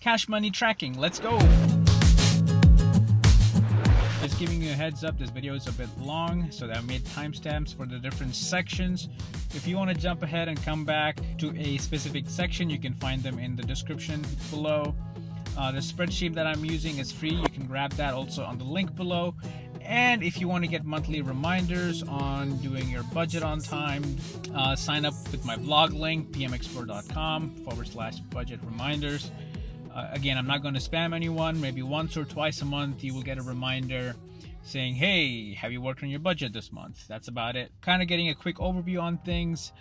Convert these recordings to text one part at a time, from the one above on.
cash money tracking. Let's go. Just giving you a heads up, this video is a bit long, so that I made timestamps for the different sections. If you want to jump ahead and come back to a specific section, you can find them in the description below. The spreadsheet that I'm using is free. You can grab that also on the link below. And if you want to get monthly reminders on doing your budget on time, sign up with my blog link, pmexplore.com/budget reminders. Again, I'm not going to spam anyone. Maybe once or twice a month you will get a reminder saying, hey, have you worked on your budget this month? That's about it. Kind of getting a quick overview on things.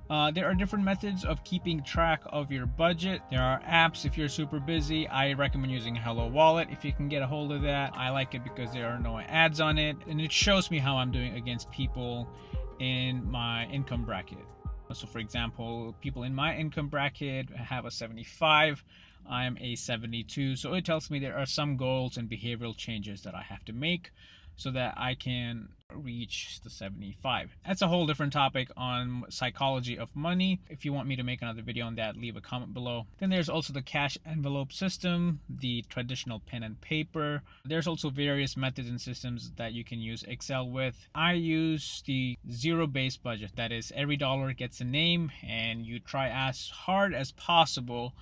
There are different methods of keeping track of your budget. There are apps if you're super busy. I recommend using Hello Wallet if you can get a hold of that. I like it because there are no ads on it, and it shows me how I'm doing against people in my income bracket. So for example, people in my income bracket have a 75. I'm a 72. So it tells me there are some goals and behavioral changes that I have to make so that I can reach the 75. That's a whole different topic on psychology of money. If you want me to make another video on that, leave a comment below. Then there's also the cash envelope system, the traditional pen and paper. There's also various methods and systems that you can use Excel with. I use the zero-based budget. That is, every dollar gets a name and you try as hard as possible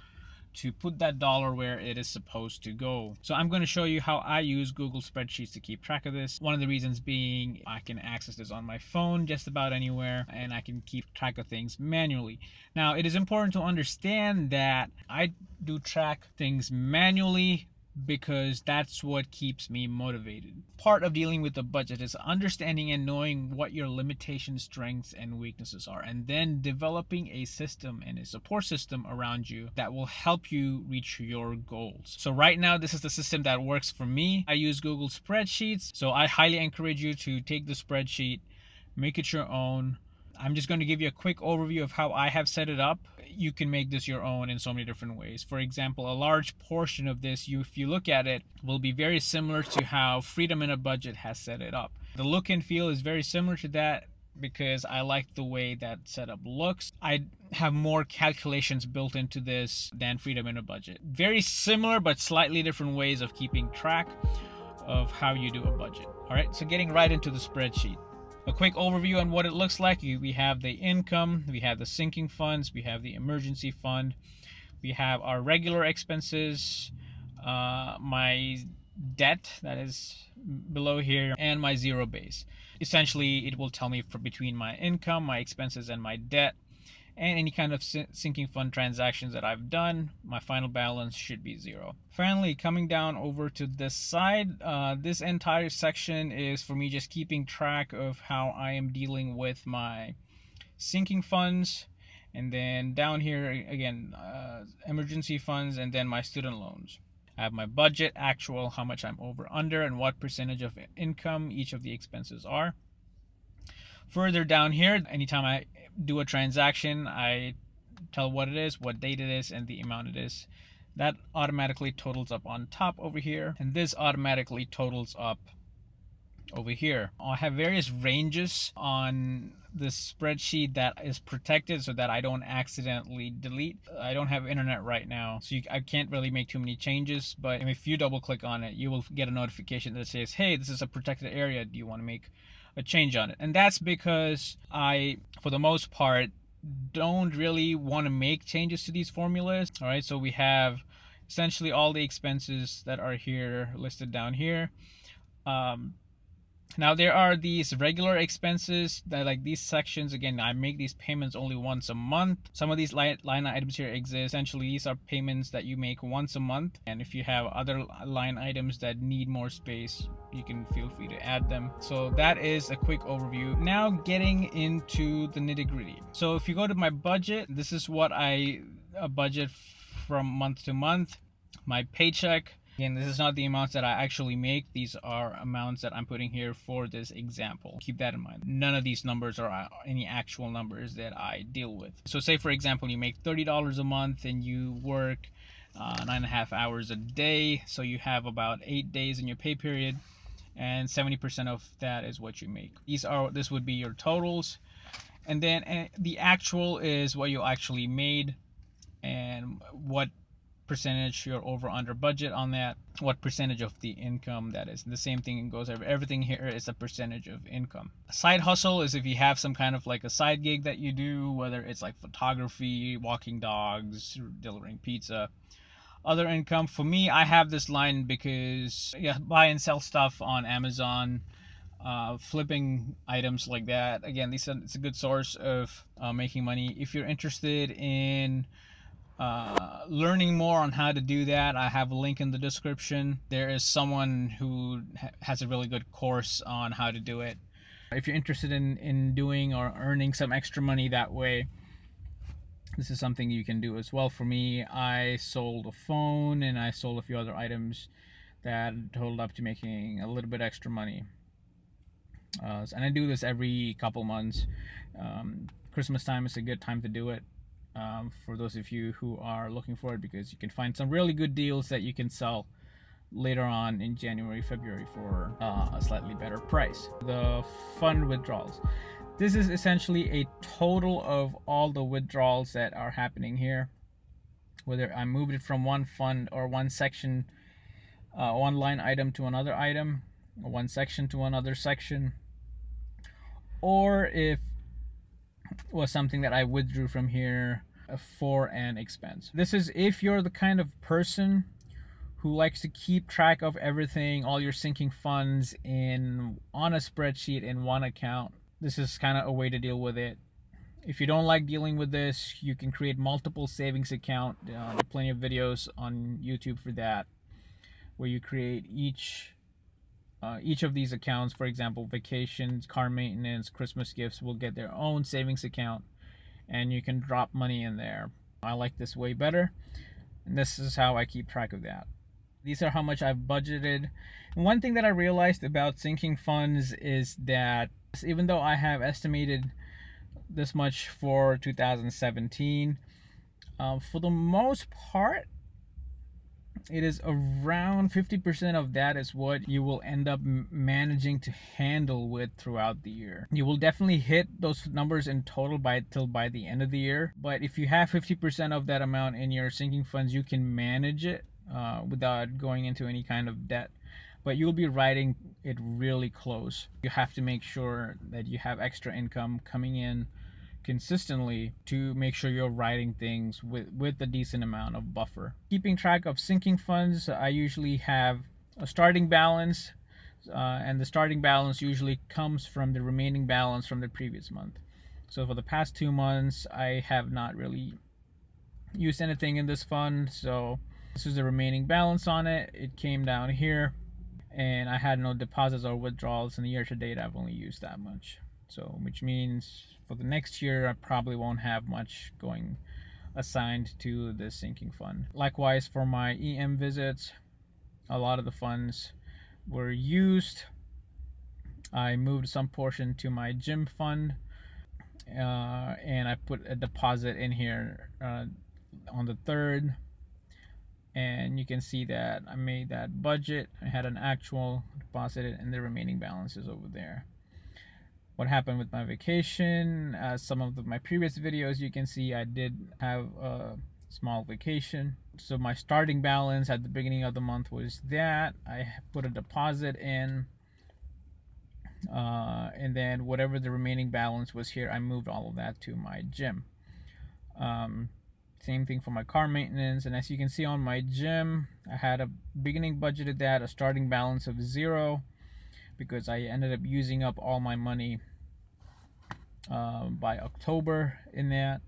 to put that dollar where it is supposed to go. So I'm going to show you how I use Google Spreadsheets to keep track of this. One of the reasons being I can access this on my phone just about anywhere, and I can keep track of things manually. Now, it is important to understand that I do track things manually because that's what keeps me motivated. Part of dealing with the budget is understanding and knowing what your limitations, strengths, and weaknesses are, and then developing a system and a support system around you that will help you reach your goals. So right now, this is the system that works for me. I use Google Spreadsheets, so I highly encourage you to take the spreadsheet, make it your own. I'm just going to give you a quick overview of how I have set it up. You can make this your own in so many different ways. For example, a large portion of this, if you look at it, will be very similar to how Freedom in a Budget has set it up. The look and feel is very similar to that because I like the way that setup looks. I have more calculations built into this than Freedom in a Budget. Very similar but slightly different ways of keeping track of how you do a budget. All right, so getting right into the spreadsheet. A quick overview on what it looks like. We have the income, we have the sinking funds, we have the emergency fund, we have our regular expenses, my debt that is below here, and my zero base. Essentially, it will tell me between my income, my expenses, and my debt, and any kind of sinking fund transactions that I've done. My final balance should be zero. Finally, coming down over to this side, this entire section is for me just keeping track of how I am dealing with my sinking funds. And then down here, again, emergency funds, and then my student loans. I have my budget, actual, how much I'm over, under, and what percentage of income each of the expenses are. Further down here, anytime I do a transaction, I tell what it is, what date it is, and the amount it is. That automatically totals up on top over here, and this automatically totals up over here. I have various ranges on this spreadsheet that is protected so that I don't accidentally delete. I don't have internet right now, so I can't really make too many changes, but if you double click on it, you will get a notification that says, hey, this is a protected area, do you want to make a change on it? And that's because I, for the most part, don't really want to make changes to these formulas. All right, so we have essentially all the expenses that are here listed down here. Now there are these regular expenses that, like these sections, again, I make these payments only once a month. Some of these line items here exist. Essentially, these are payments that you make once a month. And if you have other line items that need more space, you can feel free to add them. So that is a quick overview. Now getting into the nitty-gritty. So if you go to my budget, this is what I budget from month to month. My paycheck. Again, this is not the amounts that I actually make. These are amounts that I'm putting here for this example. Keep that in mind. None of these numbers are any actual numbers that I deal with. So say, for example, you make $30 a month and you work 9.5 hours a day. So you have about 8 days in your pay period, and 70% of that is what you make. This would be your totals. And then the actual is what you actually made and what percentage you're over under budget on that, what percentage of the income that is. And the same thing goes everything here is a percentage of income. A side hustle is if you have some kind of like a side gig that you do, whether it's like photography, walking dogs, delivering pizza. Other income, for me, I have this line because buy and sell stuff on Amazon, flipping items like that. Again, it's a good source of making money. If you're interested in learning more on how to do that, I have a link in the description. There is someone who has a really good course on how to do it. If you're interested in doing or earning some extra money that way, this is something you can do as well. For me, I sold a phone and I sold a few other items that totaled up to making a little bit extra money. And I do this every couple months. Christmas time is a good time to do it for those of you who are looking for it, because you can find some really good deals that you can sell later on in January, February for a slightly better price. The fund withdrawals. This is essentially a total of all the withdrawals that are happening here. Whether I moved it from one fund or one section, one line item to another item, or one section to another section, or if it was something that I withdrew from here for an expense. This is if you're the kind of person who likes to keep track of everything, all your sinking funds on a spreadsheet in one account. This is kind of a way to deal with it. If you don't like dealing with this, you can create multiple savings account. There are plenty of videos on YouTube for that, where you create each of these accounts. For example, vacations, car maintenance, Christmas gifts will get their own savings account, and you can drop money in there. I like this way better, and this is how I keep track of that. These are how much I've budgeted. And one thing that I realized about sinking funds is that even though I have estimated this much for 2017, for the most part, it is around 50% of that is what you will end up managing to handle with throughout the year. You will definitely hit those numbers in total by the end of the year. But if you have 50% of that amount in your sinking funds, you can manage it without going into any kind of debt. But you'll be writing it really close. You have to make sure that you have extra income coming in consistently to make sure you're writing things with a decent amount of buffer. Keeping track of sinking funds, I usually have a starting balance, and the starting balance usually comes from the remaining balance from the previous month. So for the past 2 months, I have not really used anything in this fund, so this is the remaining balance on it. It came down here, and I had no deposits or withdrawals, and the year to date I've only used that much. So which means for the next year I probably won't have much going assigned to the sinking fund. Likewise for my EM visits, a lot of the funds were used. I moved some portion to my gym fund, and I put a deposit in here on the 3rd. And you can see that I made that budget. I had an actual deposited, and the remaining balance is over there. What happened with my vacation? Some of my previous videos, you can see I did have a small vacation. So my starting balance at the beginning of the month was that. I put a deposit in, and then whatever the remaining balance was here, I moved all of that to my gym. Same thing for my car maintenance. And as you can see on my gym, I had a beginning budgeted that, a starting balance of 0, because I ended up using up all my money by October in that.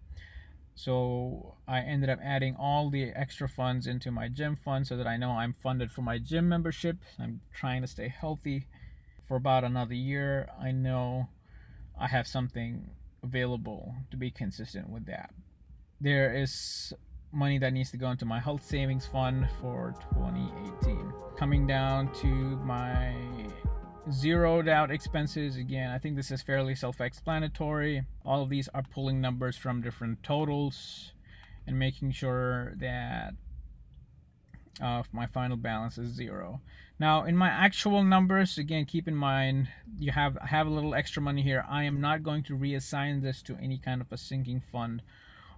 So I ended up adding all the extra funds into my gym fund so that I know I'm funded for my gym membership. I'm trying to stay healthy for about another year. I know I have something available to be consistent with that. There is money that needs to go into my health savings fund for 2018. Coming down to my zeroed out expenses, again, I think this is fairly self-explanatory. All of these are pulling numbers from different totals and making sure that my final balance is 0. Now in my actual numbers, again, keep in mind I have a little extra money here. I am not going to reassign this to any kind of a sinking fund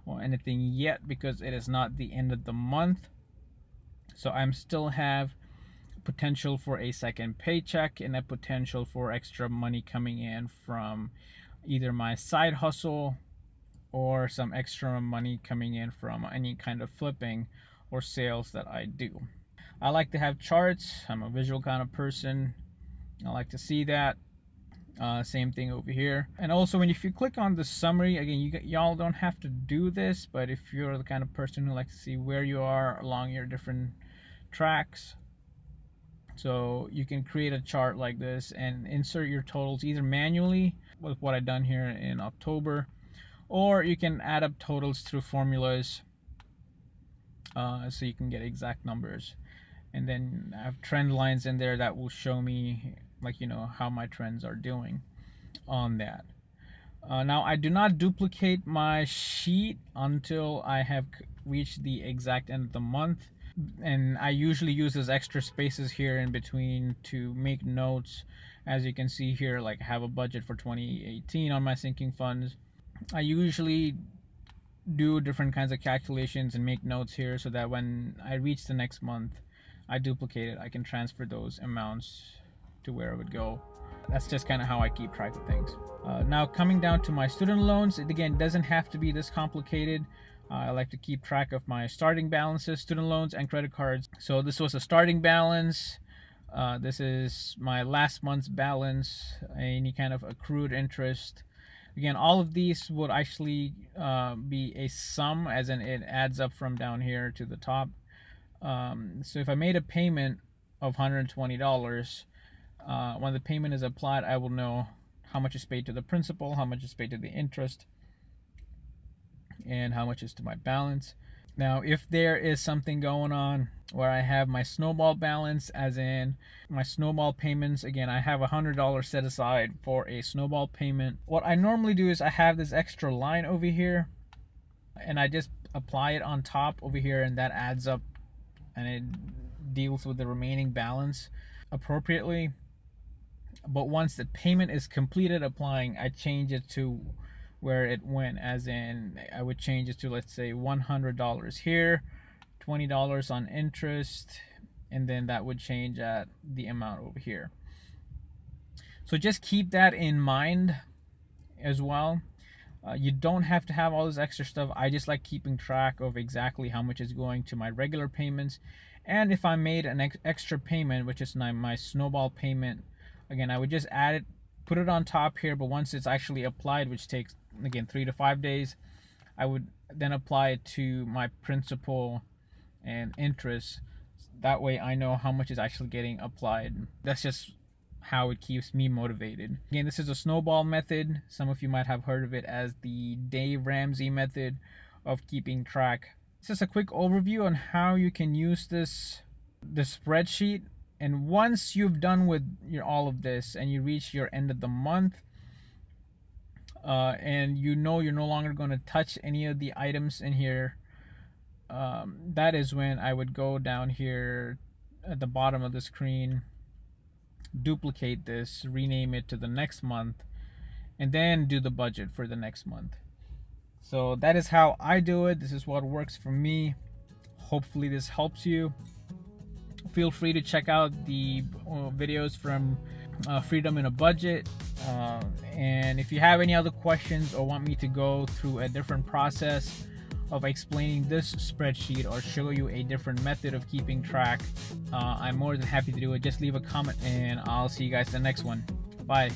or anything yet, because it is not the end of the month. So I'm still have potential for a second paycheck and a potential for extra money coming in from either my side hustle or some extra money coming in from any kind of flipping or sales that I do. I like to have charts. I'm a visual kind of person. I like to see that. Same thing over here. And also, if you click on the summary, again, y'all don't have to do this, but if you're the kind of person who likes to see where you are along your different tracks, so you can create a chart like this and insert your totals either manually with what I've done here in October, or you can add up totals through formulas, so you can get exact numbers. And then I have trend lines in there that will show me, like, how my trends are doing on that. Now I do not duplicate my sheet until I have reached the exact end of the month, and I usually use those extra spaces here in between to make notes. As you can see here, like, I have a budget for 2018 on my sinking funds. I usually do different kinds of calculations and make notes here so that when I reach the next month, I duplicate it, I can transfer those amounts to where it would go. That's just kind of how I keep track of things. Now coming down to my student loans, it again doesn't have to be this complicated. I like to keep track of my starting balances, student loans, and credit cards. So this was a starting balance. This is my last month's balance, any kind of accrued interest. Again, all of these would actually be a sum, as in it adds up from down here to the top. So if I made a payment of $120, when the payment is applied, I will know how much is paid to the principal, how much is paid to the interest, and how much is to my balance. Now, if there is something going on where I have my snowball balance, as in my snowball payments, again, I have $100 set aside for a snowball payment. What I normally do is I have this extra line over here, and I just apply it on top over here, and that adds up, and it deals with the remaining balance appropriately. But once the payment is completed applying, I change it to where it went, as in I would change it to, let's say, $100 here, $20 on interest, and then that would change at the amount over here. So just keep that in mind as well. You don't have to have all this extra stuff. I just like keeping track of exactly how much is going to my regular payments, and if I made an extra payment, which is my snowball payment, again, I would just add it, put it on top here. But once it's actually applied, which takes, again, 3 to 5 days, I would then apply it to my principal and interest. That way I know how much is actually getting applied. That's just how it keeps me motivated. Again, this is a snowball method. Some of you might have heard of it as the Dave Ramsey method of keeping track. This is a quick overview on how you can use the spreadsheet. And once you've done with all of this and you reach your end of the month, and you're no longer going to touch any of the items in here, that is when I would go down here at the bottom of the screen, duplicate this, rename it to the next month, and then do the budget for the next month. So that is how I do it. This is what works for me. Hopefully this helps you. Feel free to check out the videos from Freedom in a Budget, and if you have any other questions or want me to go through a different process of explaining this spreadsheet or show you a different method of keeping track, I'm more than happy to do it. Just leave a comment and I'll see you guys in the next one. Bye.